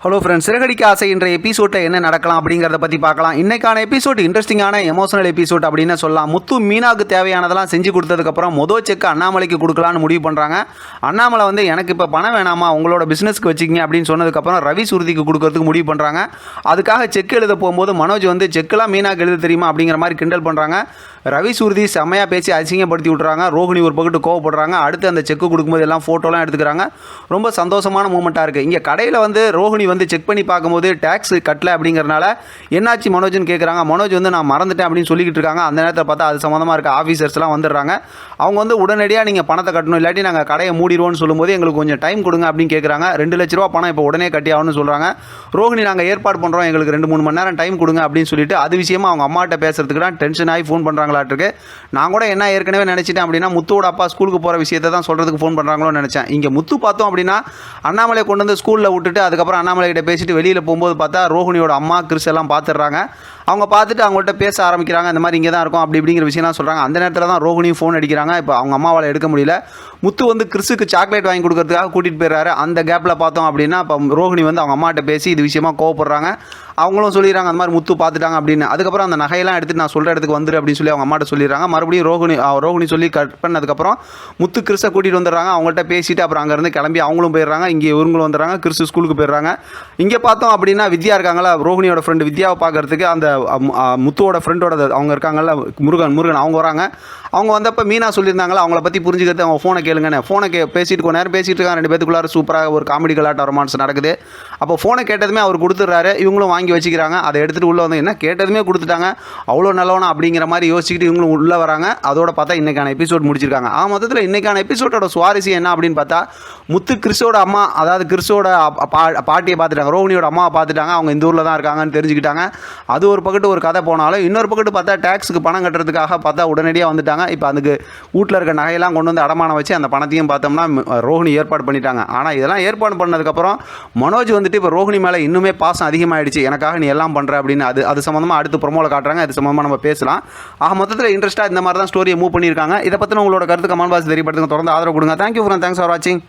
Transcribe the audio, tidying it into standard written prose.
Hello friends, Siragadikka ஆசை என்ற எபிசோட்டில் என்ன நடக்கலாம் அப்படிங்கிறத பற்றி பார்க்கலாம். இன்றைக்கான எபிசோட் இன்ட்ரெஸ்டிங்கான எமோஷனல் எபிசோட் அப்படின்னு சொல்லலாம். முத்து மீனாவுக்கு தேவையானதெல்லாம் செஞ்சு கொடுத்ததுக்கப்புறம் செக் அண்ணாமலைக்கு கொடுக்கலான்னு முடிவு பண்ணுறாங்க. அண்ணாமலை வந்து எனக்கு இப்போ பணம் வேணாமா, உங்களோட பிஸ்னஸ்க்கு வச்சுக்கிங்க அப்படின்னு சொன்னதுக்கப்புறம் ரவி சுருதிக்கு கொடுக்கறதுக்கு முடிவு பண்ணுறாங்க. அதுக்காக செக் எழுத போகும்போது மனோஜ் வந்து செக்கெல்லாம் மீனாவுக்கு எழுத தெரியுமா அப்படிங்கிற மாதிரி கிண்டல் பண்ணுறாங்க. ரவி சுருதி செம்மையாக பேசி அசிங்கப்படுத்தி விட்றாங்க. ரோஹிணி ஒரு பக்கத்து கோவப்படுறாங்க. அடுத்து அந்த செக்கு கொடுக்கும்போது எல்லாம் ஃபோட்டோலாம் எடுத்துக்கிறாங்க. ரொம்ப சந்தோஷமான மூமெண்ட்டாக இருக்குது. இங்கே கடையில் வந்து ரோஹிணி வந்து செக் பண்ணி பார்க்கும்போது டேக்ஸ் கட்டல அப்படிங்கிறனால என்னாச்சு மனோஜ்னு கேட்குறாங்க. மனோஜ் வந்து நான் மறந்துட்டேன் அப்படின்னு சொல்லிக்கிட்டு இருக்காங்க. அந்த நேரத்தில் பார்த்தா அது சம்மந்தமாக இருக்க ஆஃபீஸர்ஸ்லாம் வந்துடுறாங்க. அவங்க வந்து உடனடியாக நீங்கள் பணத்தை கட்டணும், இல்லாட்டி நாங்கள் கடையை மூடிடுவோம்னு சொல்லும்போது எங்களுக்கு கொஞ்சம் டைம் கொடுங்க அப்படின்னு கேட்குறாங்க. 2 லட்ச ரூபா பணம் இப்போ உடனே கட்டி ஆகணும்னு சொல்கிறாங்க. ரோஹிணி நாங்கள் ஏற்பாடு பண்ணுறோம், எங்களுக்கு 2-3 மணி நேரம் டைம் கொடுங்க அப்படின்னு சொல்லிட்டு அது விஷயமா அவங்க அம்மாட்ட பேசுறதுக்கு தான் டென்ஷன் ஆகி ஃபோன் பண்ணுறாங்களாட்டிருக்கு. நான் கூட என்ன ஏற்கனவே நினச்சிட்டேன் அப்படின்னா முத்துவோட அப்பா ஸ்கூலுக்கு போகிற விஷயத்தை தான் சொல்கிறதுக்கு ஃபோன் பண்ணுறாங்களோன்னு நினச்சேன். இங்கே முத்து பார்த்தோம் அப்படின்னா அண்ணாமலை கொண்டு வந்து ஸ்கூலில் விட்டுட்டு அதுக்கப்புறம் அண்ணாமலை கிட்ட பேசிட்டு வெளியில் போகும்போது பார்த்தா ரோஹிணியோட அம்மா கிறிஸ் எல்லாம் பார்த்துடுறாங்க. அவங்க பார்த்துட்டு அவங்கள்ட்ட பேச ஆரம்பிக்கிறாங்க. இந்த மாதிரி இங்கே தான் இருக்கும் அப்படி இப்படிங்கிற விஷயம்லாம் சொல்கிறாங்க. அந்த நேரத்தில் தான் ரோஹிணி ஃபோன் அடிக்கிறாங்க. இப்போ அவங்க அம்மாவால் எடுக்க முடியல. முத்து வந்து கிறிஸுக்கு சாக்லேட் வாங்கி கொடுக்கறதுக்காக கூட்டிகிட்டு போயிடுறாரு. அந்த கேப்பில் பார்த்தோம் அப்படின்னா இப்போ ரோஹிணி வந்து அவங்க அம்மாட்ட பேசி இது விஷயமா கோவப்படுறாங்க. அவங்களும் சொல்லிடுறாங்க அந்த மாதிரி முத்து பார்த்துட்டாங்க அப்படின்னு. அதுக்கப்புறம் அந்த நகையெல்லாம் எடுத்துட்டு நான் சொல்கிற இடத்துக்கு வந்துரு அப்படின்னு சொல்லி அவங்க அம்மாட்ட சொல்லிடுறாங்க. மறுபடியும் ரோஹிணி சொல்லி கட் பண்ணதுக்கப்புறம் முத்து கிறிஸை கூட்டிகிட்டு வந்துடுறாங்க. அவங்கள்ட்ட பேசிட்டு அப்புறம் அங்கேருந்து கிளம்பி அவங்களும் போயிடுறாங்க. இங்கே இவங்களும் வந்துடுறாங்க. கிறிஸ் ஸ்கூலுக்கு போயிடுறாங்க. இங்கே பார்த்தோம் அப்படின்னா வித்யா இருக்காங்களா, ரோஹிணியோட ஃப்ரெண்டு வித்யாவை பார்க்கறதுக்கு அந்த முத்துவோட ஃப்ரெண்டோட அவங்க இருக்காங்கல்ல முருகன் அவங்க வராங்க. அவங்க வந்தப்போ மீனா சொல்லியிருந்தாங்களா அவங்கள பற்றி புரிஞ்சுக்கிறது அவங்க ஃபோனை கேளுங்கன்னு. ஃபோனை பேசிட்டு கொஞ்ச நேரம் பேசிட்டு இருக்காங்க. 2 பேத்துக்குள்ளார சூப்பராக ஒரு காமெடி கலாட்ட ரொமான்ஸ் நடக்குது. அப்போ ஃபோனை கேட்டதுமே அவர் கொடுத்துட்றாரு. இவங்களும் வாங்கி வச்சுக்கிறாங்க. அதை எடுத்துகிட்டு உள்ளே வந்து என்ன கேட்டதுமே கொடுத்துட்டாங்க, அவ்வளோ நல்லவனா அப்படிங்கிற மாதிரி யோசிச்சுக்கிட்டு இவங்களும் உள்ளே வராங்க. அதோட பார்த்தா இன்றைக்கான எபிசோட் முடிச்சிருக்காங்க. மொத்தத்தில் இன்றைக்கான எபிசோடோட சுவாரஸ்யம் என்ன அப்படின்னு பார்த்தா முத்து கிறிஸோட அம்மா, அதாவது கிறிஸோட பாட்டியை பார்த்துட்டாங்க, ரோஹிணியோட அம்மாவை பார்த்துட்டாங்க. அவங்க இந்த ஊரில் தான் இருக்காங்கன்னு தெரிஞ்சுக்கிட்டாங்க. அது ஒரு பக்கத்து ஒரு கதை போனாலும் இன்னொரு பக்கத்து பார்த்தா டேக்ஸுக்கு பணம் கட்டுறதுக்காக பார்த்தா உடனடியாக வந்துட்டாங்க. இப்போ அதுக்கு வீட்டில் இருக்க நகையெல்லாம் கொண்டு வந்து அடமானம் வச்சு அந்த பணத்தையும் பார்த்தோம்னா ரோஹிணி ஏற்பாடு பண்ணிட்டாங்க. ஆனால் இதெல்லாம் ஏற்பாடு பண்ணதுக்கப்புறம் மனோஜ் வந்துட்டு இப்போ ரோஹிணி மேலே இன்னுமே பாசம் அதிகமாகிடுச்சு. எனக்காக நீ எல்லாம் பண்ணுற அப்படின்னு அது சம்மந்தமாக அடுத்து ப்ரோமோவில் காட்டுறாங்க. அது சம்மந்தமாக நம்ம பேசலாம். மொத்தத்தில் இன்ட்ரெஸ்ட்டாக இந்த மாதிரி தான் ஸ்டோரியை மூவ் பண்ணியிருக்காங்க. இதை பற்றின உங்களோட கருத்து கமெண்ட் பாக்ஸ் தெரியப்படுத்துங்க. தொடர்ந்து ஆதரவு கொடுங்க. தேங்க்யூ ஃபார் வாட்சிங்.